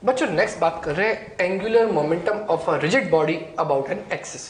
बच्चों नेक्स्ट बात कर रहे हैं angular momentum of a rigid body about an axis.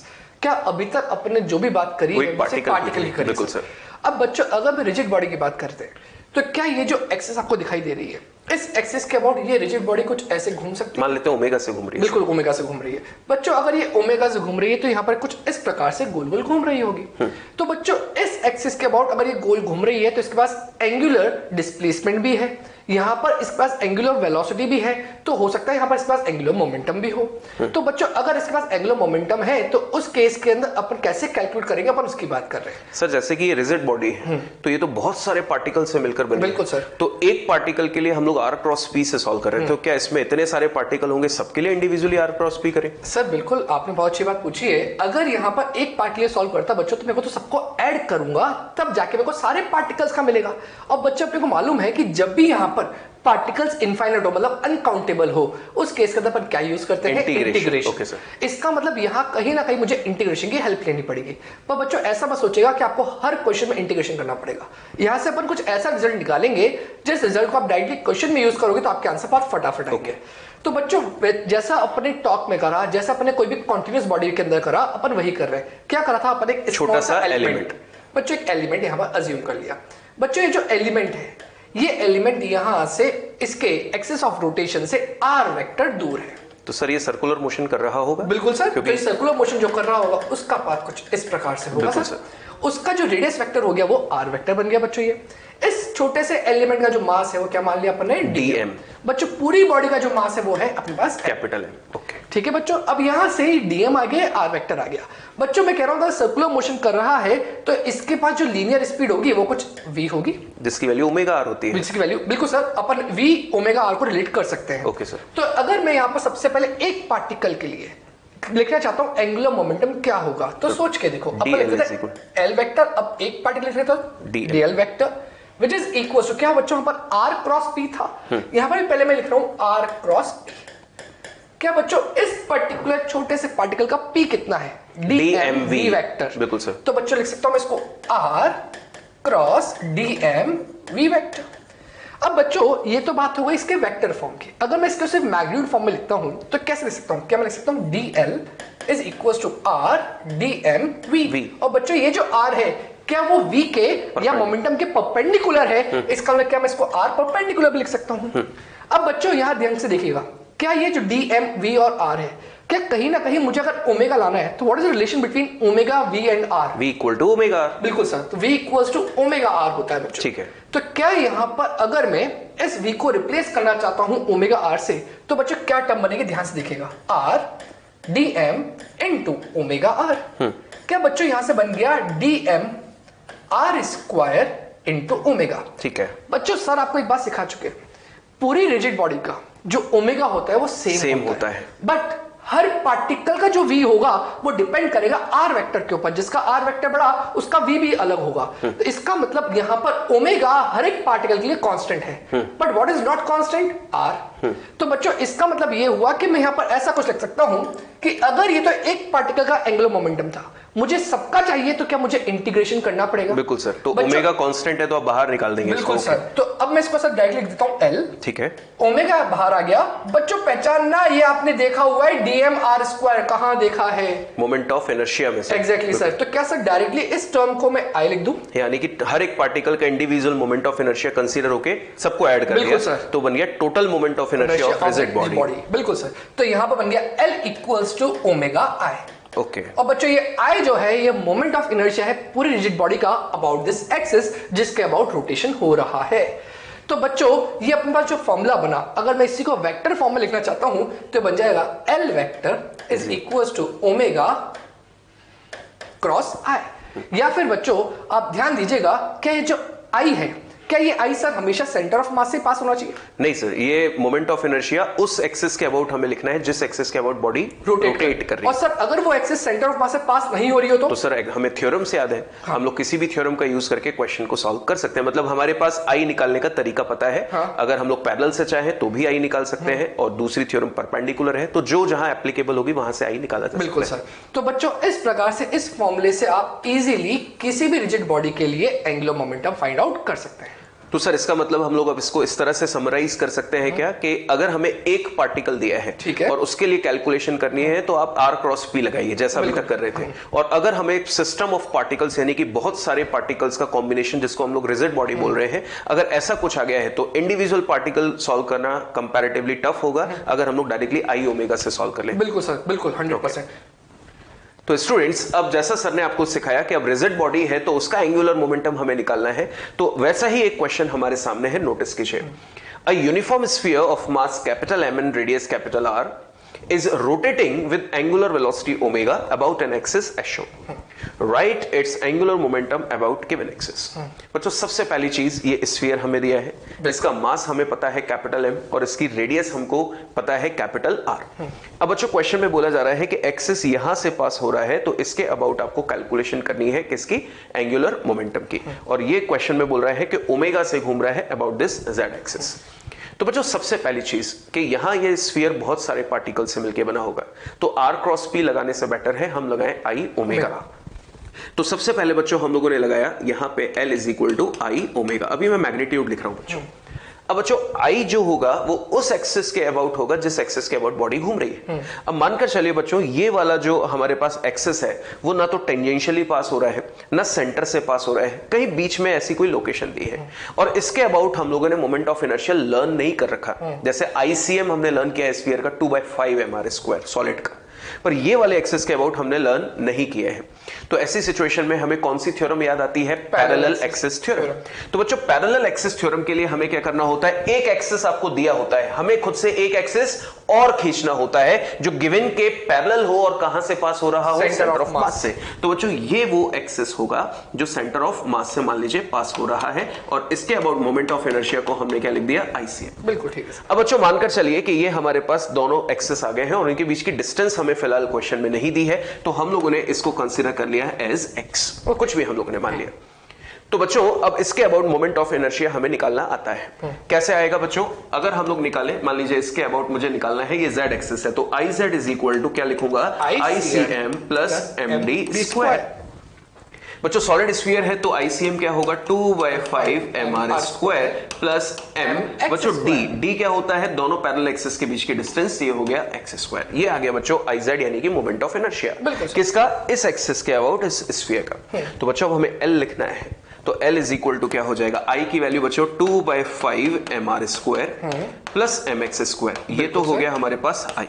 क्या अभी तक अपने जो भी बात करी है पार्टिकल की करी। बिल्कुल सर। अब बच्चों अगर हम रिजिड बॉडी की बात करते हैं तो क्या ये जो एक्सिस आपको दिखाई दे रही है इस एक्सिस के अबाउट ये रिजिड बॉडी कुछ ऐसे घूम सकती है? मान लेते हैं ओमेगा से घूम रही है। बिल्कुल ओमेगा से घूम रही है। बच्चों अगर ये ओमेगा से घूम रही है तो यहाँ पर कुछ इस प्रकार से गोल गोल घूम रही होगी। तो बच्चों इस एक्सिस के अबाउट अगर ये गोल घूम रही है तो इसके पास एंगुलर डिस्प्लेसमेंट भी है, यहाँ पर इसके पास एंगुलर वेलोसिटी भी है, तो हो सकता है यहाँ पर इसके पास एंगुलर मोमेंटम भी हो। तो बच्चों अगर इसके पास एंगुलर मोमेंटम है तो उस केस के अंदर अपन कैसे कैलकुलेट करेंगे, अपन उसकी बात कर रहे हैं। सर जैसे कि ये रिजिड बॉडी है तो ये तो बहुत सारे पार्टिकल से मिलकर बनी है। बिल्कुल सर। तो एक पार्टिकल के लिए हम लोग आर क्रॉस पी से सॉल्व कर रहे हैं, तो क्या इसमें इतने सारे पार्टिकल होंगे सबके लिए इंडिविजुअली आर क्रॉस पी करें? सर बिल्कुल, आपने बहुत अच्छी बात पूछी है। अगर यहाँ पर एक पार्ट के लिए सॉल्व करता बच्चों तो मेरे को तो सबको ऐड करूंगा तब जाके मेरे को सारे पार्टिकल्स का मिलेगा। और बच्चों अपने को मालूम है कि जब भी यहाँ पर पार्टिकल्स इनफाइनाइट हो मतलब अनकाउंटेबल हो उस केस के अंदर अपन क्या यूज करते हैं? इंटीग्रेशन। Okay sir. इसका मतलब यहाँ कहीं ना कहीं मुझे इंटीग्रेशन की हेल्प लेनी पड़ेगी। पर बच्चों ऐसा मत सोचेगा कि आपको हर क्वेश्चन में इंटीग्रेशन करना पड़ेगा। यहाँ से अपन कुछ ऐसा रिजल्ट निकालेंगे जिस रिजल्ट को आप डायरेक्टली क्वेश्चन में यूज करोगे तो आपके आंसर बहुत फटाफट आएंगे। तो बच्चों जैसा अपने टॉक में करा, जैसा अपने कोई भी कॉन्टिन्यूस बॉडी के अंदर करा, अपन वही कर रहे हैं। क्या करा था अपन? एक छोटा सा एलिमेंट। बच्चों एक एलिमेंट यहाँ पर अज्यूम कर लिया। बच्चों ये जो एलिमेंट है ये एलिमेंट यहां से इसके एक्सिस ऑफ रोटेशन से आर वेक्टर दूर है। तो सर ये सर्कुलर मोशन कर रहा होगा? बिल्कुल सर, क्योंकि तो सर्कुलर मोशन जो कर रहा होगा उसका पाथ कुछ इस प्रकार से होगा सर। उसका जो रेडियस वेक्टर हो गया वो आर वेक्टर बन गया। बच्चों ये इस छोटे से एलिमेंट का जो मास है वो क्या मान लिया अपन ने? डीएम। बच्चों पूरी बॉडी का जो मास है वो है अपने पास कैपिटल एम। ओके ठीक है बच्चों। अब यहां से डीएम आ गया, आर वेक्टर आ गया। बच्चों मैं कह रहा हूं अगर सर्कुलर मोशन कर रहा है तो इसके पास जो लीनियर स्पीड होगी वो कुछ v होगी जिसकी वैल्यू ओमेगा आर होती है। जिसकी वैल्यू बिल्कुल सर अपन v ओमेगा आर को रिलेट कर सकते हैं। Okay sir. तो अगर मैं यहां पर सबसे पहले एक पार्टिकल के लिए लिखना चाहता हूं एंगुलर मोमेंटम क्या होगा तो सोच के देखो अपन लिख देते हैं एल वेक्टर। अब एक पार्टिकल लिख रहे तो dL vector which is equal to क्या बच्चों यहाँ पर आर क्रॉस पी था, यहां पर पहले मैं लिख रहा हूं आर क्रॉस पी। क्या बच्चों इस पर्टिकुलर छोटे से पार्टिकल का पी कितना है? DMV vector. बिल्कुल सर। तो बच्चों लिख सकता हूं मैं इसको आर क्रॉस डीएमवी वेक्टर। अब बच्चों ये तो बात हो गई इसके वेक्टर फॉर्म की। अगर मैं इसको सिर्फ मैग्नीट्यूड फॉर्म में लिखता हूं तो कैसे लिख सकता हूं? क्या मैं लिख सकता हूं dL is equal to r dmv. और बच्चों ये जो आर है क्या वो v के या मोमेंटम के परपेंडिकुलर है? इसका मतलब क्या मैं इसको r परपेंडिकुलर भी लिख सकता हूं। अब बच्चों यहां ध्यान से देखिएगा, क्या ये जो dm v और r है क्या कहीं ना कहीं मुझे अगर ओमेगा लाना है तो what is the relation between omega v and r? v equal to omega r। बिल्कुल सर, तो v equals to omega r होता है बच्चों। ठीक है। तो क्या यहां पर अगर मैं इस v को रिप्लेस करना चाहता हूं ओमेगा r से तो बच्चों क्या टर्म बनेगी? ध्यान से देखिएगा r dm into omega r। क्या बच्चों यहां से बन गया dm r square into omega. ठीक है बच्चों सर आपको एक बात सिखा चुके, पूरी रिजिड बॉडी का जो ओमेगा होता है वो सेम होता है। बट हर पार्टिकल का जो v होगा वो डिपेंड करेगा आर वेक्टर के ऊपर। जिसका आर वेक्टर बड़ा उसका v भी अलग होगा। तो इसका मतलब यहां पर ओमेगा हर एक पार्टिकल के लिए कांस्टेंट है, but what is not constant? R. तो बच्चों इसका मतलब ये हुआ कि मैं यहां पर ऐसा कुछ लिख सकता हूं कि अगर ये तो एक पार्टिकल का एंगुलर मोमेंटम था, मुझे सबका चाहिए तो क्या मुझे इंटीग्रेशन करना पड़ेगा? बिल्कुल सर। तो ओमेगा कांस्टेंट है तो आप बाहर निकाल देंगे बिल्कुल इसको। सर। तो अब मैं इसको सर डायरेक्टली लिख देता हूं एल। ठीक है। ओमेगा बाहर आ गया। बच्चों पहचानना ये आपने देखा हुआ है डीएम आर स्क्वायर, कहां देखा है? मोमेंट ऑफ इनर्शिया में से। Exactly sir. तो क्या सर डायरेक्टली इस टर्म को मैं आई लिख दूं? यानी कि हर एक पार्टिकल का individual moment of inertia consider होके सबको ऐड कर दिया सर। तो बन गया total moment of inertia of rigid body. बिल्कुल सर। तो यहां पर बन गया L equals to omega I. Okay. और बच्चों ये I जो है ये मोमेंट ऑफ इनर्शिया है पूरी रिजिड बॉडी का अबाउट दिस एक्सिस जिसके अबाउट रोटेशन हो रहा है। तो बच्चों ये अपने पास जो फॉर्मूला बना, अगर मैं इसी को वेक्टर फॉर्म में लिखना चाहता हूं तो बन जाएगा L vector is equals to omega cross I. या फिर बच्चों आप ध्यान दीजिएगा क्या ये जो I है क्या ये आई सर हमेशा सेंटर ऑफ मास से पास होना चाहिए? नहीं सर, ये मोमेंट ऑफ इनर्शिया उस एक्सिस के अबाउट हमें लिखना है जिस एक्सिस के अबाउट बॉडी रोटेट कर रही है। और सर अगर वो एक्सिस सेंटर ऑफ मास से पास नहीं हो रही हो तो सर हमें थ्योरम से याद है। हाँ। हम लोग किसी भी थ्योरम का यूज करके क्वेश्चन को सॉल्व कर सकते हैं। मतलब हमारे पास आई निकालने का तरीका पता है। हाँ। अगर हम लोग पैरेलल से चाहें तो भी आई निकाल सकते हैं और दूसरी थ्योरम परपेंडिकुलर है तो जो जहां एप्लीकेबल होगी वहां से आई निकाला जा सकता है। बिल्कुल सर। तो बच्चों इस प्रकार से इस फॉर्मूले से आप इजीली किसी भी रिजिड बॉडी के लिए एंगुलर मोमेंटम फाइंड आउट कर सकते हैं। तो सर इसका मतलब हम लोग अब इसको इस तरह से समराइज कर सकते हैं क्या कि अगर हमें एक पार्टिकल दिया है, ठीक है, और उसके लिए कैलकुलेशन करनी है तो आप R क्रॉस P लगाइए जैसा अभी तक कर रहे थे। और अगर हमें एक सिस्टम ऑफ पार्टिकल्स यानी कि बहुत सारे पार्टिकल्स का कॉम्बिनेशन जिसको हम लोग रिजिड बॉडी बोल रहे हैं, अगर ऐसा कुछ आ गया है तो इंडिविजुअल पार्टिकल सॉल्व करना कंपैरेटिवली टफ होगा अगर हम लोग डायरेक्टली आई ओमेगा से सॉल्व कर लें। बिल्कुल सर, बिल्कुल 100%। तो स्टूडेंट्स, अब जैसा सर ने आपको सिखाया कि अब रिजिड बॉडी है तो उसका एंगुलर मोमेंटम हमें निकालना है, तो वैसा ही एक क्वेश्चन हमारे सामने है, नोटिस कीजिए। A uniform sphere of mass capital M and radius capital R is rotating with angular velocity omega about an axis as shown. Write its angular momentum about given axis. बच्चों सबसे पहली चीज, ये sphere हमें दिया है, इसका मास हमें पता है कैपिटल M और इसकी रेडियस हमको पता है कैपिटल R। अब बच्चों क्वेश्चन में बोला जा रहा है कि एक्सिस यहां से पास हो रहा है तो इसके अबाउट आपको कैलकुलेशन करनी है किसकी, एंगुलर मोमेंटम की। और ये क्वेश्चन में बोल रहा है कि ओमेगा से घूम रहा है अबाउट दिस जेड एक्सिस। तो बच्चों सबसे पहली चीज कि यहां ये स्फीयर बहुत सारे पार्टिकल से मिलकर बना होगा, तो R क्रॉस P लगाने से बेटर है हम लगाएं आई ओमेगा। तो सबसे पहले बच्चों हम लोगों ने लगाया यहां पे L is equal to I omega. अभी मैं मैग्नीट्यूड लिख रहा हूं बच्चों। अब बच्चों आई जो होगा वो उस एक्सिस के अबाउट होगा जिस एक्सिस के अबाउट बॉडी घूम रही है। अब मानकर चलिए बच्चों ये वाला जो हमारे पास एक्सिस है वो ना तो टेंजेंशियली पास हो रहा है ना सेंटर से पास हो रहा है, कहीं बीच में ऐसी कोई लोकेशन दी है। और इसके अबाउट हम लोगों ने मोमेंट ऑफ इनर्शिया लर्न नहीं कर रखा। जैसे ICM हमने लर्न किया है स्फीयर का 2/5 mr² सॉलिड का, पर ये वाले एक्सिस के अबाउट हमने लर्न नहीं किया है। तो ऐसी सिचुएशन में हमें कौन सी थ्योरम याद आती है, पैरेलल एक्सिस थ्योरम। तो बच्चों पैरेलल एक्सिस थ्योरम के लिए हमें क्या करना होता है, एक एक्सिस आपको दिया होता है, हमें खुद से एक एक्सिस और खींचना होता है जो गिवन के पैरेलल हो और कहां से पास हो रहा हो, सेंटर ऑफ मास से। तो बच्चों ये वो एक्सिस होगा जो सेंटर ऑफ मास से मान लीजिए पास हो रहा है, और इसके अबाउट मोमेंट ऑफ इनर्शिया को हमने क्या लिख दिया, ICM। बिल्कुल ठीक है। अब बच्चों मानकर चलिए कि ये हमारे पास दोनों एक्सिस आ गए हैं और इनके बीच की डिस्टेंस हमें फिलहाल क्वेश्चन में नहीं दी है, तो हम लोगों ने इसको कंसीडर कर लिया है एज x, और कुछ भी हम लोगों ने मान लिया। तो बच्चों अब इसके अबाउट मोमेंट ऑफ इनर्शिया हमें निकालना आता है। कैसे आएगा बच्चों, अगर हम लोग निकालें, मान लीजिए इसके अबाउट मुझे निकालना है, ये z एक्सिस है, तो Iz इज इक्वल टू क्या लिखूंगा, ICM प्लस md स्क्वायर। बच्चों सॉलिड स्फीयर है तो ICM क्या होगा, 2/5 mr² प्लस m बच्चों d क्या होता है, दोनों पैरेलल एक्सिस के बीच की डिस्टेंस, ये हो गया x²। ये आ गया बच्चों Iz यानी कि मोमेंट ऑफ इनर्शिया किसका, इस एक्सिस के अबाउट इस स्फीयर का। तो बच्चों हमें L लिखना है, तो L इज इक्वल टू क्या हो जाएगा, I की वैल्यू बच्चों 2/5 mr² प्लस mx²। ये तो हो गया हमारे पास I।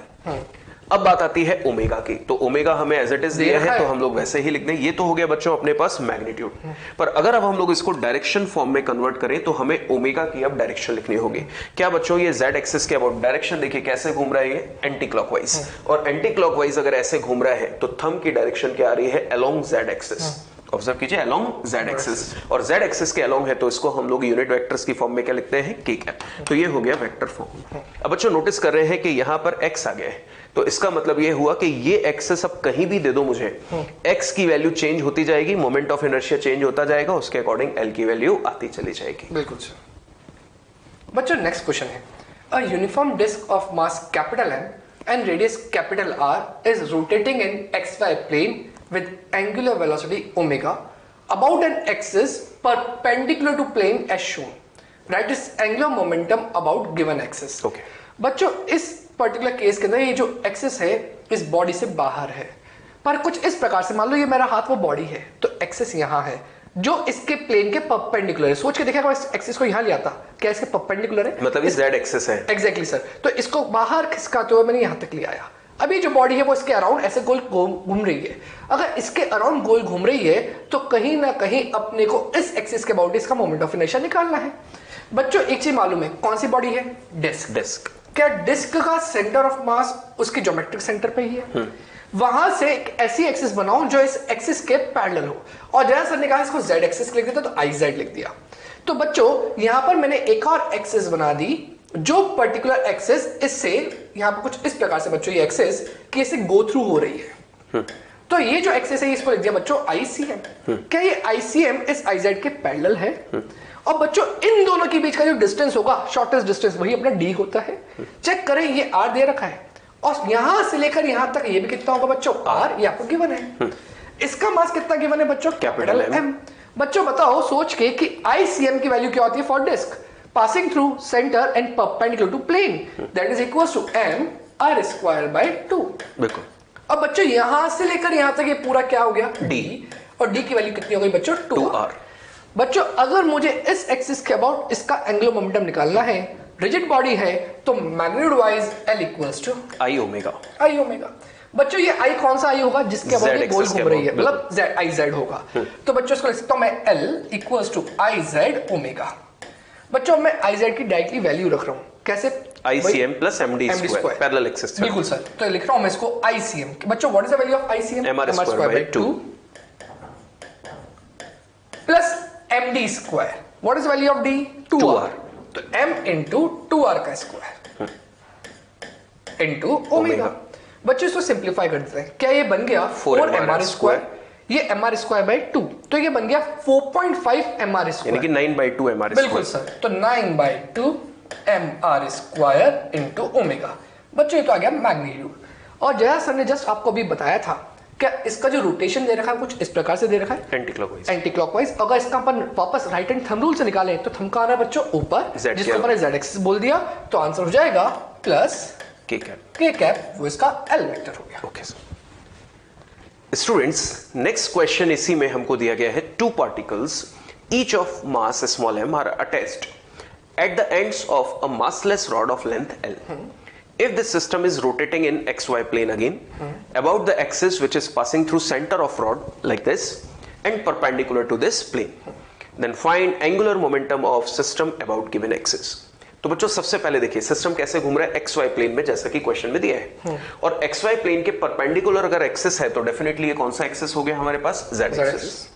अब बात आती है ओमेगा की, तो ओमेगा हमें एज इट इज दिया है तो हम लोग वैसे ही लिख दें। ये तो हो गया बच्चों अपने पास मैग्नीट्यूड, पर अगर अब हम लोग इसको डायरेक्शन फॉर्म में कन्वर्ट करें तो हमें ओमेगा की अब डायरेक्शन लिखनी होगी। क्या बच्चों, ये z एक्सिस के अबाउट डायरेक्शन देखिए कैसे घूम रहा है, ये एंटी क्लॉकवाइज, और एंटी क्लॉकवाइज अगर ऐसे घूम रहा है तो थंब की डायरेक्शन क्या आ रही है, अलोंग z एक्सिस। ऑब्जर्व कीजिए, अलोंग z एक्सिस, और z एक्सिस के अलोंग है तो इसको हम लोग यूनिट वेक्टर्स की फॉर्म में क्या लिखते हैं, k कैप। तो ये हो गया वेक्टर फॉर्म। अब बच्चों नोटिस कर रहे हैं कि यहां पर x आ गया है, तो इसका मतलब ये हुआ कि ये एक्सिस अब कहीं भी दे दो मुझे, x की वैल्यू चेंज होती जाएगी, मोमेंट ऑफ इनर्शिया चेंज होता जाएगा, उसके अकॉर्डिंग L की वैल्यू आती चली जाएगी। बिल्कुल सर। बच्चों नेक्स्ट क्वेश्चन है, a uniform disc of mass capital M and radius capital R is rotating in xy plane with angular velocity omega about an axis perpendicular to plane as shown. Write its angular momentum about given axis. Okay. बच्चों इस particular case के अंदर ये जो axis है इस body से बाहर है, पर कुछ इस प्रकार से, मान लो ये मेरा हाथ वो बॉडी है, तो एक्सिस यहाँ है जो इसके प्लेन के परपेंडिकुलर है। सोच के देखिएगा इस एक्सिस को यहाँ लिया था, क्या इसके परपेंडिकुलर है, मतलब ये z एक्सिस है। एग्जैक्टली सर, तो इसको बाहर खिसकाते हुए मैंने यहाँ तक ले आया। अभी जो बॉडी है वो इसके अराउंड ऐसे गोल घूम रही है। अगर इसके अराउंड गोल घूम रही है तो कहीं ना कहीं अपने को इस एक्सिस के अबाउट इसका मोमेंट ऑफ इनर्शिया निकालना है। बच्चों एक चीज मालूम है, कौन सी बॉडी है, डिस्क। क्या डिस्क का सेंटर ऑफ मास उसके ज्योमेट्रिक सेंटर पे ही है? वहां से एक ऐसी एक्सिस बनाओ जो इस एक्सिस के पैरेलल हो, और जैसा सर ने कहा इसको z एक्सिस लिख देता तो IZ लिख दिया। तो बच्चों यहां पर मैंने एक और एक्सिस बना दी जो पर्टिकुलर एक्सिस इससे यहां पर कुछ इस प्रकार से बच्चों ये एक्सिस कि इसे गो थ्रू हो रही है। तो ये जो एक्सिस है इसको लिख दिया बच्चों ICM। क्या ये ICM इस IZ के पैरेलल है? और बच्चों इन दोनों के बीच का जो डिस्टेंस होगा, शॉर्टेस्ट डिस्टेंस, वही अपना d होता है। चेक करें, ये r दे रखा है और यहां से लेकर यहां तक ये भी कितना होगा बच्चों, r, ये आपको गिवन है। इसका मास कितना गिवन है बच्चों, कैपिटल M। बच्चों बताओ सोच के कि ICM की वैल्यू क्या होती है for disc passing through centre and perpendicular to plane that is equal to mr²/2। बिल्कुल। अब बच्चों यहां से लेकर यहां तक ये पूरा क्या हो गया d, और d की वैल्यू कितनी हो गई बच्चों 2r। बच्चों अगर मुझे इस एक्सिस के अबाउट इसका एंगुलर मोमेंटम निकालना है, रिजिड बॉडी है, तो magnitude wise L equals to I omega. बच्चों ये I कौन सा I होगा जिसके अबाउट ये गोल घूम रही है, मतलब IZ होगा। तो बच्चों इसको लिख सकता हूं मैं L equals to IZ omega. बच्चों मैं IZ की डायरेक्टली वैल्यू रख रहा हूं, कैसे ICM plus MD square parallel axis. बिल्कुल सर, तो लिख रहा हूं मैं इसको ICM। बच्चों what is the value of ICM? mr²/2 plus MD square. What is the value of D? 2r। तो m इंटू 2r का स्क्वायर इंटू ओमेगा। बच्चों इसको सिंप्लीफाई कर देते हैं, क्या ये बन गया 4mr स्क्वायर, ये mr²/2, तो ये बन गया 4.5 mr स्क्वायर, यानी कि 9/2 mr। बिल्कुल सर, तो 9/2 mr स्क्वायर इंटू ओमेगा। बच्चों ये तो आ गया मैग्नीट्यूड। और जया सर ने जस्ट आपको अभी बताया था, क्या इसका जो रोटेशन दे रखा है कुछ इस प्रकार से दे रखा है, एंटी क्लॉकवाइज। अगर इसका अपन वापस राइट हैंड थंब रूल से निकालें तो थंब का आ रहा है बच्चों ऊपर, जिसको अपन z एक्सिस बोल दिया, तो आंसर हो जाएगा प्लस k कैप, वो इसका L वेक्टर हो गया। Okay sir. Students next question इसी में हमको दिया गया है, two particles each of mass small m are attached at the ends of a massless rod of length L. If this system is rotating in xy plane again about the axis which is passing through center of rod like this and perpendicular to this plane, then find angular momentum of system about given axis. तो बच्चों सबसे पहले देखिए system कैसे घूम रहा है xy plane में, जैसा कि क्वेश्चन में दिया है। और xy प्लेन के परपेंडिकुलर अगर एक्सिस है तो डेफिनेटली ये कौन सा एक्सिस हो गया हमारे पास, z एक्सिस।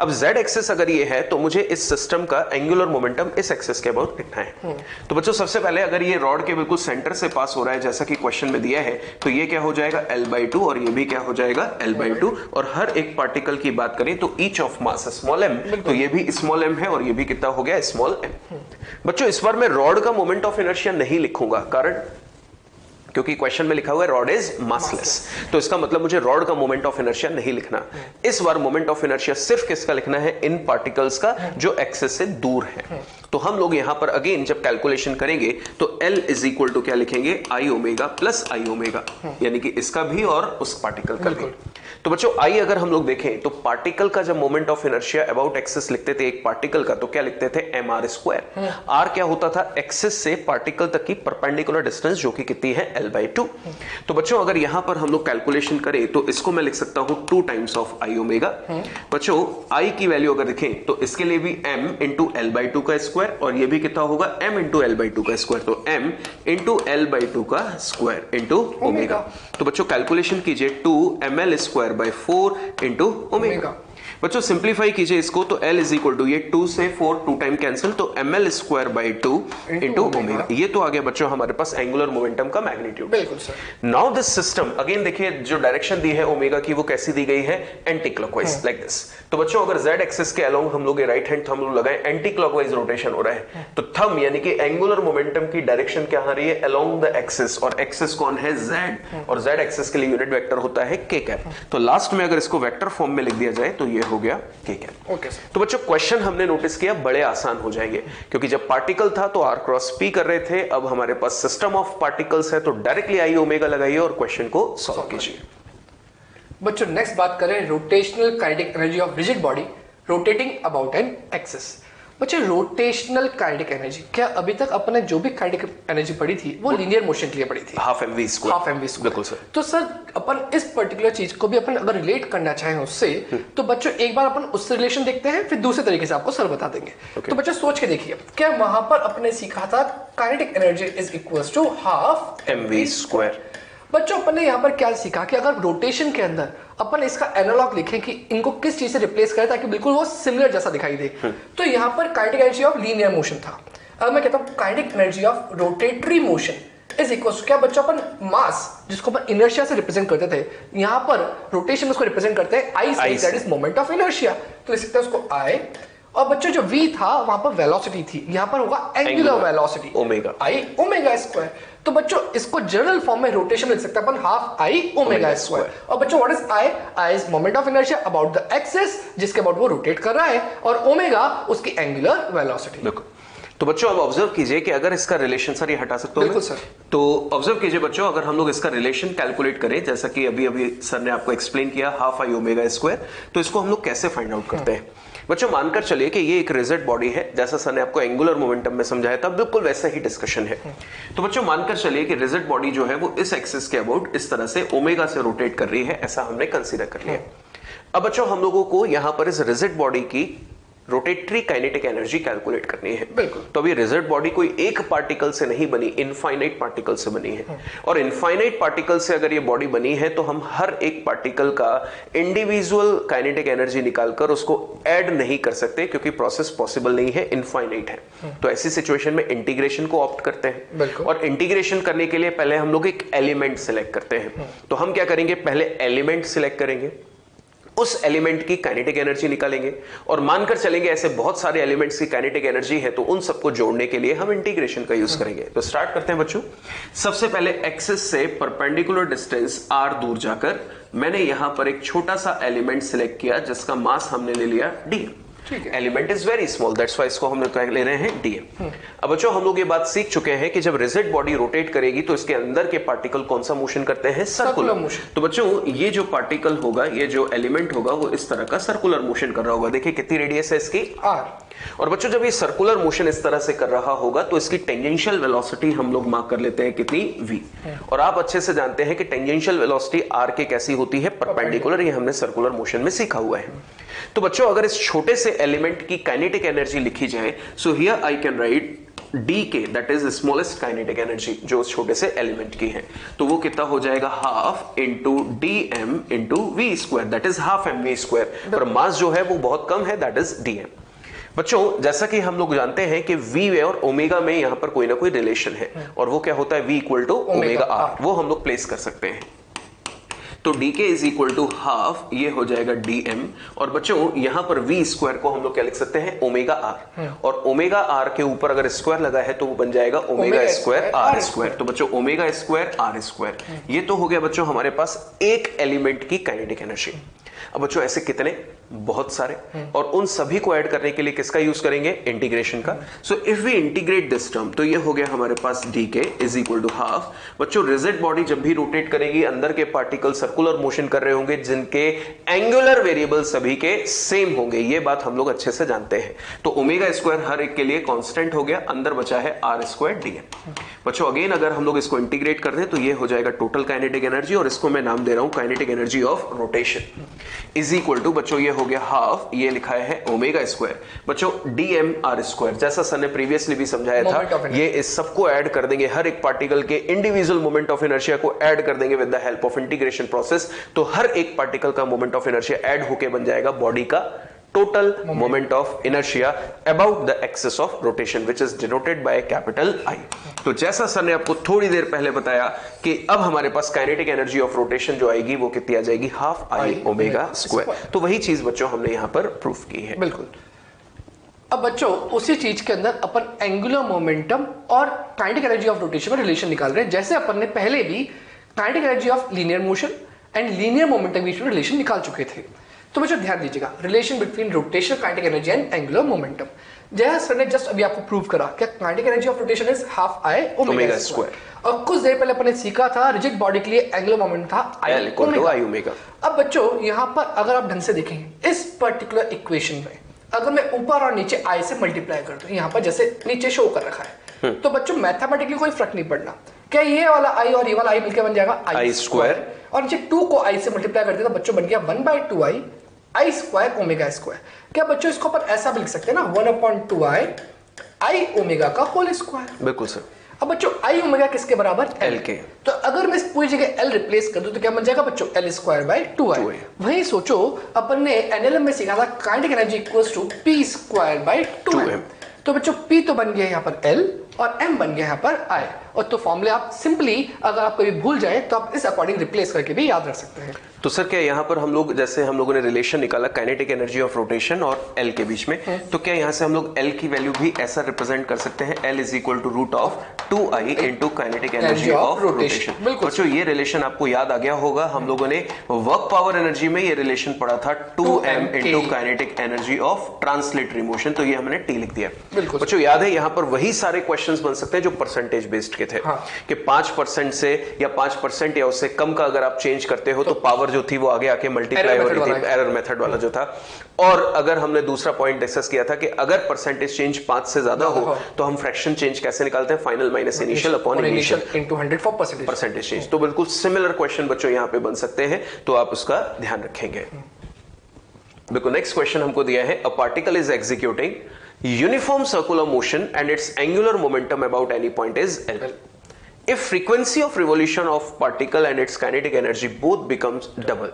अब z एक्सिस अगर ये है तो मुझे इस सिस्टम का एंगुलर मोमेंटम इस एक्सिस के अबाउट लिखना है। तो बच्चों सबसे पहले अगर ये रॉड के बिल्कुल सेंटर से पास हो रहा है जैसा कि क्वेश्चन में दिया है, तो ये क्या हो जाएगा L/2 और ये भी क्या हो जाएगा L/2। और हर एक पार्टिकल की बात करें तो each of mass small m, तो ये भी स्मॉल m है और ये भी कितना हो गया स्मॉल m। बच्चों इस बार मैं रॉड का मोमेंट ऑफ इनर्शिया नहीं लिखूंगा, कारण क्योंकि क्वेश्चन में लिखा हुआ है रॉड इज मासलेस, तो इसका मतलब मुझे रॉड का मोमेंट ऑफ इनर्शिया नहीं लिखना। इस बार मोमेंट ऑफ इनर्शिया सिर्फ किसका लिखना है, इन पार्टिकल्स का जो एक्सिस से दूर है। तो हम लोग यहां पर अगेन जब कैलकुलेशन करेंगे तो L इज इक्वल टू क्या लिखेंगे, I omega plus I omega, यानी कि इसका भी और उस पार्टिकल का भी। तो बच्चों I अगर हम लोग देखें तो पार्टिकल का जब moment of inertia about axis लिखते थे एक पार्टिकल का, तो क्या लिखते थे mr स्क्वायर। r क्या होता था, एक्सिस से पार्टिकल तक की परपेंडिकुलर डिस्टेंस जो कि कितनी है L/2। तो बच्चों अगर यहां पर हम लोग कैलकुलेशन करें तो इसको मैं लिख सकता हूं 2 टाइम्स ऑफ I ओमेगा। बच्चों I की वैल्यू अगर देखें तो इसके लिए भी m इंटू L/2 का स्क्वायर, और ये भी कितना होगा m इंटू L/2 का स्क्वायर, तो m इंटू L/2 का स्क्वायर इंटू ओमेगा। तो बच्चों कैलकुलेशन कीजिए 2ml square by 4 into omega. बच्चों सिंप्लीफाई कीजिए इसको तो L इज इक्वल टू ये 2 से 4 2 टाइम कैंसिल, तो ml square by 2 into omega. ये तो आ गया बच्चों हमारे पास एंगुलर मोमेंटम का मैग्नीट्यूड। बिल्कुल sir. Now this system again देखिए जो डायरेक्शन दी है ओमेगा की वो कैसी दी गई है, एंटी क्लॉकवाइज लाइक दिस। तो बच्चों अगर z एक्सिस के अलोंग हम लोग राइट हैंड थंब रूल लगाएं, एंटी क्लॉकवाइज रोटेशन हो रहा है, तो थंब यानी कि एंगुलर मोमेंटम की डायरेक्शन क्या आ रही है, अलोंग द एक्सिस, और एक्सिस कौन है z, और z एक्सिस के लिए यूनिट वेक्टर होता है k कैप। तो लास्ट में अगर इसको वेक्टर फॉर्म में लिख दिया जाए तो ये हो गया k कैप। तो बच्चों क्वेश्चन हमने नोटिस किया बड़े आसान हो जाएंगे, क्योंकि जब पार्टिकल था तो r क्रॉस p कर रहे थे, अब हमारे पास सिस्टम ऑफ पार्टिकल्स है तो डायरेक्टली I ओमेगा लगाइए और क्वेश्चन को सॉल्व कीजिए। बच्चों नेक्स्ट बात करें rotational kinetic energy of rigid body rotating about an axis. बच्चों रोटेशनल काइनेटिक एनर्जी, क्या अभी तक अपने जो भी काइनेटिक एनर्जी पढ़ी थी वो लीनियर मोशन के लिए पढ़ी थी, हाफ mv स्क्वायर। बिल्कुल सर। तो सर अपन इस पर्टिकुलर चीज को भी अपन अगर रिलेट करना चाहें उससे, तो बच्चों एक बार अपन उससे रिलेशन देखते हैं, फिर दूसरे तरीके से आपको सर बता देंगे। तो बच्चों सोच के देखिए, क्या वहां पर अपने सीखा था kinetic energy is equals to half mv square. बच्चों अपन ने यहाँ पर क्या सीखा कि अगर रोटेशन के अंदर अपन इसका एनालॉग लिखें कि इनको किस चीज से रिप्लेस करें ताकि बिल्कुल वो सिमिलर जैसा दिखाई दे, तो यहाँ पर kinetic energy of linear motion था। अब मैं कहता हूँ kinetic energy of rotatory motion is equal to क्या बच्चों, अपन मास जिसको अपन इनर्शिया से रिप्रेजेंट करते थे, यहाँ पर रोटेशन में उसको रिप्रेजेंट करते हैं आई से, that is moment of inertia. तो लिख सकते हैं उसको आई, और बच्चों जो v था वहां पर वेलोसिटी थी, यहां पर होगा angular velocity omega i omega square. तो बच्चों इसको जनरल फॉर्म में रोटेशन लिख सकते हैं अपन हाफ i ओमेगा स्क्वायर। और बच्चों what is i is moment of inertia about the axis जिसके अबाउट वो रोटेट कर रहा है, और ओमेगा उसकी एंगुलर वेलोसिटी। तो बच्चों अब ऑब्जर्व कीजिए कि अगर इसका रिलेशन, सर ये हटा सकते हो? बिल्कुल सर। तो ऑब्जर्व कीजिए बच्चों, अगर हम लोग इसका रिलेशन कैलकुलेट करें, जैसा कि अभी अभी सर ने आपको एक्सप्लेन किया हाफ आई ओमेगा स्क्वायर, तो इसको हम लोग कैसे फाइंड आउट करते हैं? बच्चों मानकर चलिए कि ये एक रिजिड बॉडी है, जैसा सर ने आपको एंगुलर मोमेंटम में समझाया था, बिल्कुल वैसा ही डिस्कशन है। तो बच्चों मानकर चलिए कि रिजिड बॉडी जो है वो इस एक्सिस के अबाउट इस तरह से ओमेगा से रोटेट कर रही है, ऐसा हमने कंसीडर कर लिया। अब बच्चों हम लोगों को यहां पर इस रिजिड बॉडी की रोटेटरी काइनेटिक एनर्जी कैलकुलेट करनी है। बिल्कुल। तो अभी रिजिड बॉडी कोई एक पार्टिकल से नहीं बनी, इनफाइनाइट पार्टिकल से बनी है, और इनफाइनाइट पार्टिकल से अगर ये बॉडी बनी है तो हम हर एक पार्टिकल का इंडिविजुअल काइनेटिक एनर्जी निकालकर उसको ऐड नहीं कर सकते, क्योंकि प्रोसेस पॉसिबल नहीं है, इनफाइनाइट है। तो ऐसी सिचुएशन में इंटीग्रेशन को ऑप्ट करते हैं, और इंटीग्रेशन करने के लिए पहले हम लोग एक एलिमेंट सिलेक्ट करते हैं। तो हम क्या करेंगे, पहले एलिमेंट सिलेक्ट करेंगे, उस एलिमेंट की काइनेटिक एनर्जी निकालेंगे, और मानकर चलेंगे ऐसे बहुत सारे एलिमेंट्स की काइनेटिक एनर्जी है, तो उन सबको जोड़ने के लिए हम इंटीग्रेशन का यूज करेंगे। तो स्टार्ट करते हैं बच्चों। सबसे पहले एक्सिस से परपेंडिकुलर डिस्टेंस r दूर जाकर मैंने यहां पर एक छोटा सा एलिमेंट सिलेक्ट किया जिसका मास हमने ले लिया d। Element is very small, that's why इसको हम लोग ले रहे हैं dm। अब बच्चों हम लोग ये बात सीख चुके हैं कि जब रिजिड बॉडी रोटेट करेगी तो इसके अंदर के पार्टिकल कौन सा मोशन करते हैं, सर्कुलर मोशन। तो बच्चों ये जो पार्टिकल होगा, ये जो एलिमेंट होगा, वो इस तरह का सर्कुलर मोशन कर रहा होगा। देखिए कितनी रेडियस है इसकी, r। और बच्चों जब ये सर्कुलर मोशन इस तरह से कर रहा होगा तो इसकी टेंजेंशियल वेलोसिटी हम लोग मार्क कर लेते हैं कितनी, v। और आप अच्छे से जानते हैं कि टेंजेंशियल वेलोसिटी r के कैसी होती है, परपेंडिकुलर। ये हमने सर्कुलर मोशन में सीखा हुआ है। तो बच्चों अगर इस छोटे से एलिमेंट की काइनेटिक एनर्जी लिखी जाए, so here I can write dk, that is smallest kinetic energy जो उस छोटे से एलिमेंट की है। तो वो कितना हो जाएगा, half into dm into v square, that is half mv square. पर मास जो है वो बहुत कम है, दैट इज dm। बच्चों जैसा कि हम लोग जानते हैं कि v और ओमेगा में यहां पर कोई ना कोई रिलेशन है, और वो क्या होता है, v equal to omega r, वो हम लोग प्लेस कर सकते हैं। तो dk is equal to half, ये हो जाएगा dm। और बच्चों यहां पर v स्क्वायर को हम लोग क्या लिख सकते हैं, ओमेगा r, और ओमेगा r के ऊपर अगर स्क्वायर लगा है तो वो बन जाएगा ओमेगा स्क्वायर r स्क्वायर। तो बच्चों ओमेगा स्क्वायर r स्क्वायर, ये तो हो गया बच्चों हमारे पास एक एलिमेंट की काइनेटिक एनर्जी। अब बच्चों ऐसे कितने, बहुत सारे, और उन सभी को ऐड करने के लिए किसका यूज करेंगे, इंटीग्रेशन का। So if we integrate this term, तो ये हो गया हमारे पास dk is equal to half. बच्चों रिजिड बॉडी जब भी रोटेट करेगी, अंदर के पार्टिकल सर्कुलर मोशन कर रहे होंगे, जिनके एंगुलर वेरिएबल सभी के सेम होंगे, ये बात हम लोग अच्छे से जानते हैं। तो ओमेगा स्क्वायर हर एक के लिए कांस्टेंट हो गया, अंदर बचा है r स्क्वायर dm। बच्चों अगेन अगर हम लोग इसको इंटीग्रेट कर दें तो ये हो जाएगा टोटल काइनेटिक एनर्जी, और इसको मैं नाम दे रहा हूं kinetic energy of rotation, is equal to बच्चों ये हो गया हाफ, ये लिखा है ओमेगा स्क्वायर, बच्चों dm r स्क्वायर। जैसा सर ने प्रीवियसली भी समझाया था, ये इस सबको ऐड कर देंगे, हर एक पार्टिकल के इंडिविजुअल मोमेंट ऑफ इनर्शिया को ऐड कर देंगे with the help of integration process. तो हर एक पार्टिकल का मोमेंट ऑफ इनर्शिया ऐड होकर बन जाएगा बॉडी का total moment of inertia about the axis of rotation, which is denoted by capital I। तो जैसा सर ने आपको थोड़ी देर पहले बताया कि अब हमारे पास काइनेटिक एनर्जी ऑफ रोटेशन जो आएगी वो कितनी आ जाएगी, हाफ आई ओमेगा स्क्वायर। तो वही चीज बच्चों हमने यहां पर प्रूफ की है। बिल्कुल। अब बच्चों उसी चीज के अंदर अपन एंगुलर मोमेंटम और काइनेटिक एनर्जी ऑफ रोटेशन में रिलेशन निकाल रहे हैं, जैसे अपन ने पहले भी kinetic energy of linear motion and linear momentum के बीच में रिलेशन निकाल चुके थे। तो बच्चों ध्यान दीजिएगा, relation between rotation kinetic energy and angular momentum. जैसा सर ने जस्ट अभी आपको प्रूव करा कि kinetic energy of rotation is half I omega square, और कुछ देर पहले अपन ने सीखा था रिजिड बॉडी के लिए एंगुलर मोमेंटम था आई ओमेगा। अब बच्चों यहां पर अगर आप ढंग से देखेंगे इस पर्टिकुलर इक्वेशन में, अगर मैं ऊपर और नीचे आई से मल्टीप्लाई कर दूं, यहां पर जैसे नीचे शो कर रखा है, तो बच्चों मैथमेटिकली कोई फर्क नहीं पड़ना, क्या ये वाला आई और ये वाला आई मिलकर बन जाएगा आई स्क्वायर, और नीचे 2 को आई से मल्टीप्लाई कर दिया तो बच्चों बन गया 1/2i आई स्क्वायर ओमेगा स्क्वायर। क्या बच्चों इसको अपन ऐसा भी लिख सकते हैं ना, 1/2i आई ओमेगा का होल स्क्वायर। बिल्कुल सर। अब बच्चों आई ओमेगा किसके बराबर, एल के। तो अगर मैं इस पूरी जगह एल रिप्लेस कर दूं तो क्या बन जाएगा बच्चों, एल स्क्वायर बाय 2i। वही सोचो अपन ने एनएलएम में सीखा था kinetic energy equals to p square by 2m। तो बच्चों P तो बन गया यहाँ पर L और M बन गया यहाँ पर I, और तो फॉर्मूले आप सिंपली अगर आप कभी भूल जाए तो आप इस अकॉर्डिंग रिप्लेस करके भी याद रख सकते हैं। तो सर क्या यहाँ पर हम लोग, जैसे हम लोगों ने रिलेशन निकाला काइनेटिक एनर्जी ऑफ रोटेशन और एल के बीच में, तो क्या यहाँ से हम लोग एल की वैल्यू भी ऐसा रिप्रेजेंट कर सकते हैं, L is equal to root of 2i into kinetic energy of rotation. बच्चों ये रिलेशन आपको याद आ गया होगा, हम लोगों ने वर्क पावर एनर्जी में ये रिलेशन पढ़ा था 2m into kinetic energy of translatory motion, तो ये हमने टी लिख दिया। बच्चों याद है यहाँ पर वही सारे क्वेश्चंस बन सकते हैं जो परसेंटेज बेस्ड के थे, कि 5% से या 5% या उससे कम का अगर आप चेंज करते हो तो पावर जो थी वो आगे आके मल्टीप्लाई हो रही थी, एरर मेथड वाला जो था। और अगर हमने दूसरा पॉइंट डिस्कस किया था कि अगर परसेंटेज चेंज 5 से ज्यादा हो तो हम फ्रैक्शन चेंज कैसे निकालते हैं, final minus initial upon initial into 100 for percentage change. तो बिल्कुल सिमिलर क्वेश्चन बच्चों यहां पे बन सकते हैं, तो आप उसका ध्यान रखेंगे। देखो नेक्स्ट क्वेश्चन हमको दिया है, a particle is executing uniform circular motion and it's angular momentum about any point is L. If frequency of revolution of particle and its kinetic energy both becomes double,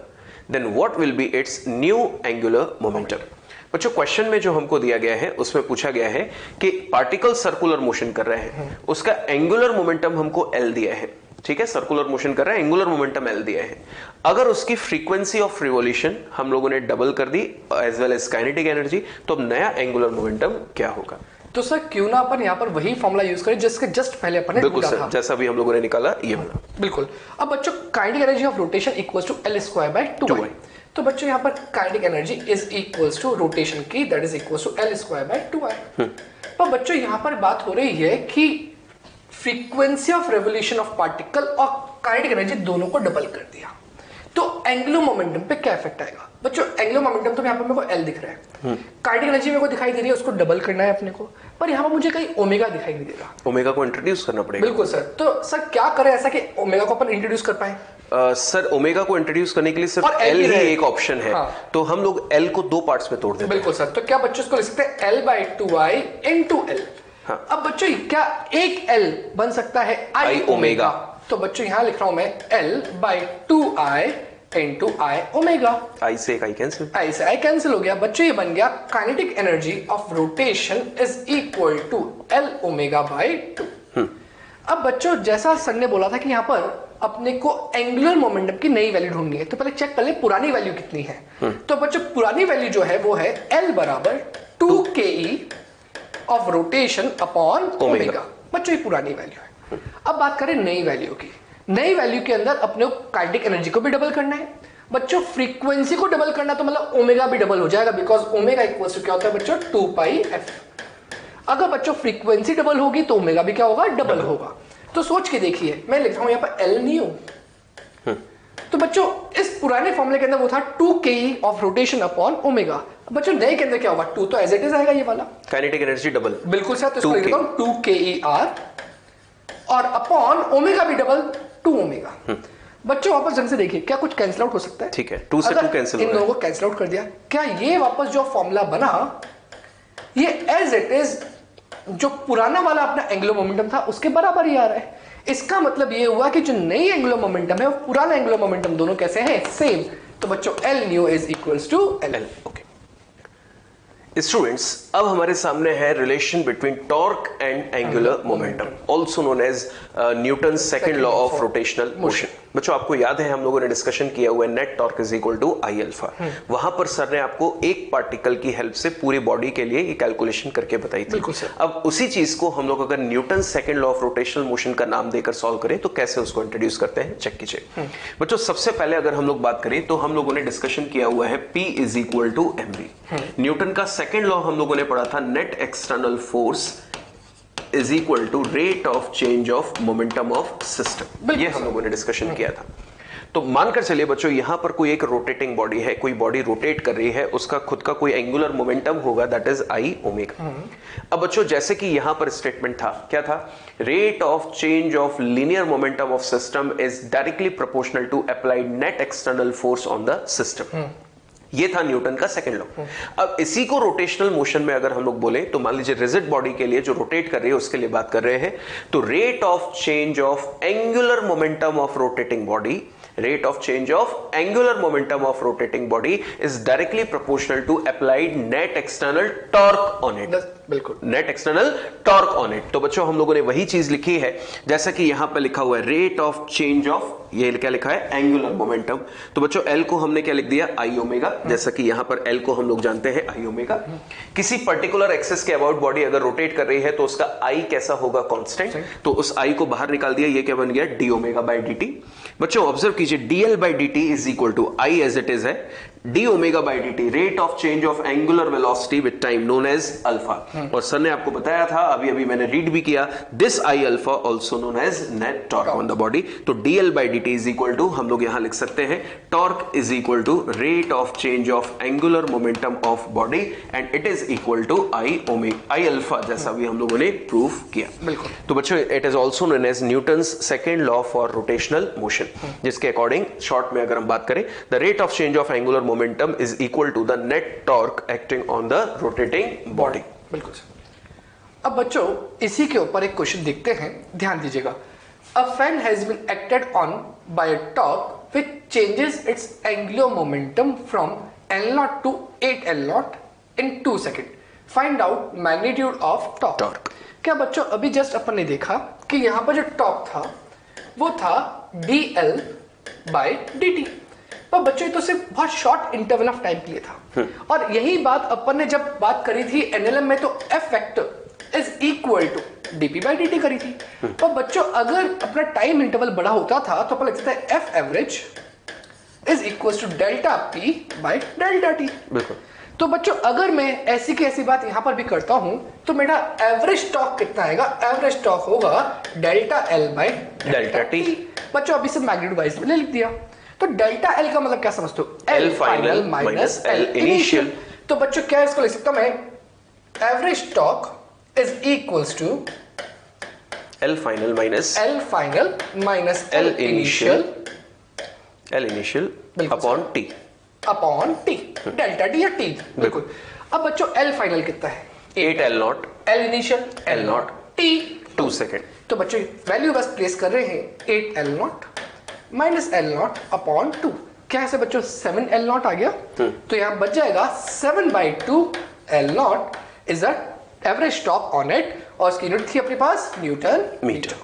then what will be its new angular momentum? बच्चों question में जो हमको दिया गया है उसमें पूछा गया है कि पार्टिकल सर्कुलर मोशन कर रहे हैं, उसका एंगुलर मोमेंटम हमको L दिया है, ठीक है, सर्कुलर मोशन कर रहा है, एंगुलर मोमेंटम L दिया है। अगर उसकी फ्रीक्वेंसी ऑफ रिवोल्यूशन हम लोगों ने डबल कर दी as well as kinetic energy, तो अब नया एंगुलर मोमेंटम क्या होगा? तो सर क्यों ना अपन यहाँ पर वही फॉर्मूला यूज करें जिसके जस्ट पहले अपन ने बिल्कुल सर, जैसा भी हम लोगों ने निकाला ये वाला। बिल्कुल। अब बच्चों kinetic energy of rotation equals to L square by 2i। तो बच्चों यहाँ पर kinetic energy is equals to rotation की, that is equals to L square by 2i। पर बच्चों यहाँ पर बात हो रही है कि frequency of revolution of particle और काइनेटिक एनर्जी दोनों को डबल कर दिया, तो एंगुलर मोमेंटम पे क्या इफेक्ट आएगा? बच्चों एंगुलर मोमेंटम तो यहाँ पर मेरे को L दिख रहा है, काइनेटिक एनर्जी मेरे को दिखाई दे रही है, उसको डबल करना है अपने को, पर यहाँ पर मुझे कहीं ओमेगा दिखाई नहीं दे रहा। ओमेगा को इंट्रोड्यूस करना पड़ेगा। बिल्कुल सर। तो सर क्या करें ऐसा कि ओमेगा को अपन इंट्रोड्यूस कर पाए? सर ओमेगा को इंट्रोड्यूस करने के लिए सिर्फ L ही एक ऑप्शन है, तो हम लोग L को दो पार्ट्स में तोड़ देते हैं। बिल्कुल सर। तो क्या बच्चों इसको लिख सकते हैं L by 2i into L। अब बच्चों क्या एक L बन सकता है I ओमेगा? तो बच्चों यहाँ लिख रहा हूं मैं L by 2i into I omega. I से एक I कैंसिल, I से I कैंसिल हो गया। बच्चों ये बन गया kinetic energy of rotation is equal to L omega by 2। अब बच्चों जैसा सर ने बोला था कि यहाँ पर अपने को एंगुलर मोमेंटम की नई वैल्यू ढूंढनी है, तो पहले चेक कर ले पुरानी वैल्यू कितनी है। तो बच्चों पुरानी वैल्यू जो है वो है L बराबर 2ke of rotation upon omega. बच्चों ये पुरानी वैल्यू है। अब बात करें नई वैल्यू की। नई वैल्यू के अंदर अपने को काइनेटिक एनर्जी को भी डबल करना है। बच्चों फ्रीक्वेंसी को डबल करना तो मतलब ओमेगा भी डबल हो जाएगा, बिकॉज ओमेगा इक्वल्स टू क्या होता है बच्चों 2πf। अगर बच्चों फ्रीक्वेंसी डबल होगी तो ओमेगा भी क्या होगा, डबल होगा। तो सोच के देखिए, मैं लिख रहा हूं यहां पर L न्यू। तो बच्चों इस पुराने फॉर्मूले के अंदर वो था 2ke of rotation upon omega. बच्चों नए के अंदर क्या होगा, 2 तो एज इट इज आएगा ये वाला, काइनेटिक एनर्जी डबल। बिल्कुल सर। तो इसको लिख देता हूं 2keR और अपॉन ओमेगा भी डबल 2 ओमेगा। बच्चों वापस ढंग से देखिए, क्या कुछ कैंसिल आउट हो सकता है? ठीक है, 2 से 2 कैंसिल हो इन दोनों को कैंसिल आउट कर दिया, क्या ये वापस जो फॉर्मूला बना ये एज इट इज जो पुराना वाला अपना एंगुलर मोमेंटम था उसके बराबर ही आ रहा है। इसका मतलब ये हुआ कि जो नई एंगुलर मोमेंटम है और पुराना एंगुलर मोमेंटम दोनों कैसे हैं, सेम। तो बच्चों L new is equals to L। Okay students, अब हमारे सामने है relation between torque and angular momentum, also known as Newton second law of rotational motion. बच्चों आपको याद है हम लोगों ने डिस्कशन किया हुआ है net torque is equal to I alpha. वहां पर सर ने आपको एक पार्टिकल की हेल्प से पूरी बॉडी के लिए ये कैलकुलेशन करके बताई थी। अब उसी चीज को हम लोग अगर Newton second law of rotational motion का नाम देकर सॉल्व करें तो कैसे उसको इंट्रोड्यूस करते हैं, चेक कीजिए। बच्चों सबसे पहले अगर हम लोग बात करें तो हम लोगों ने डिस्कशन किया हुआ है P is equal to mv। Newton का सेकंड लॉ हम लोगों ने पढ़ा था net external force is equal to rate of change of momentum of system, ये हम लोगों ने डिस्कशन किया था। तो मानकर चलिए बच्चों यहां पर कोई एक रोटेटिंग बॉडी है, कोई बॉडी रोटेट कर रही है, उसका खुद का कोई एंगुलर मोमेंटम होगा, दैट इज आई ओमेगा। अब बच्चों जैसे कि यहां पर स्टेटमेंट था, क्या था, rate of change of linear momentum of system is directly proportional to applied net external force on the system. ये था न्यूटन का सेकंड लॉ। अब इसी को रोटेशनल मोशन में अगर हम लोग बोले तो मान लीजिए रिजिड बॉडी के लिए जो रोटेट कर रही है उसके लिए बात कर रहे हैं, तो rate of change of angular momentum of rotating body, rate of change of angular momentum of rotating body is directly proportional to applied net external torque on it। बिल्कुल, net external torque on it. तो बच्चों हम लोगों ने वही चीज लिखी है जैसा कि यहां पर लिखा हुआ है रेट ऑफ चेंज ऑफ, ये क्या लिखा है, एंगुलर मोमेंटम। तो बच्चों एल को हमने क्या लिख दिया, आई ओमेगा, जैसा कि यहां पर एल को हम लोग जानते हैं आई ओमेगा। किसी पर्टिकुलर एक्सिस के अबाउट बॉडी अगर रोटेट कर रही है तो उसका आई कैसा होगा, कांस्टेंट। तो उस आई को बाहर निकाल दिया, ये क्या बन गया, D omega by D T. बच्चों ऑब्जर्व कीजिए, DL by D T is equal to I as it is है, D omega by D T, rate of change of angular velocity with time known as alpha. और sir ने आपको बताया था, अभी मैंने रीड भी किया, this I alpha also known as net torque on the body. तो DL by D T is equal to, हम लोग यहां लिख सकते हैं, torque is equal to rate of change of angular momentum of body and it is equal to I omega, I alpha, जैसा भी हम लोगों ने प्रूव किया। बिल्कुल। तो बच्चों it is also known as Newton's second law for rotational motion, जिसके अकॉर्डिंग शॉर्ट में अगर हम बात करें, the rate of change of angular momentum is equal to the net torque acting on the rotating body. बिल्कुल। अब बच्चों इसी के ऊपर एक क्वेश्चन देखते हैं, ध्यान दीजिएगा। A fan has been acted on by a torque which changes its angular momentum from L0 to 8L0 in 2 second. Find out magnitude of torque. क्या बच्चों अभी जस्ट अपन ने देखा कि यहां पर जो टॉर्क था वो था dl बाय dt, पर बच्चों ये तो सिर्फ बहुत शॉर्ट इंटरवल ऑफ टाइम के लिए था। और यही बात अपन ने जब बात करी थी एनएलएम में, तो F vector is equal to dp by dt करी थी। पर बच्चों अगर अपना टाइम इंटरवल बड़ा होता था तो अपन लिख सकते हैं F average is equal to delta p by delta t. बिल्कुल। तो बच्चों अगर मैं ऐसी की ऐसी बात यहां पर भी करता हूं तो मेरा एवरेज टॉर्क कितना आएगा, एवरेज टॉर्क होगा delta L by delta T. बच्चों अभी से मैग्नीट्यूड वाइज मैंने लिख दिया। तो डेल्टा एल का मतलब क्या समझते हो, L final minus L initial. तो बच्चों क्या इसको लिख सकता हूं मैं, average torque is equals to L final minus L initial upon t, upon t, delta t या टी। बिल्कुल। अब बच्चों एल फाइनल कितना है, 8L0, L initial L0 T 2 second. तो बच्चों वैल्यू बस प्लेस कर रहे हैं, 8L0 माइनस L0 अपॉन 2। क्या है बच्चों, 7L0 आ गया। तो यहां बच जाएगा 7/2 L0 is the average torque on it, और उसकी यूनिट थी अपने पास न्यूटन मीटर।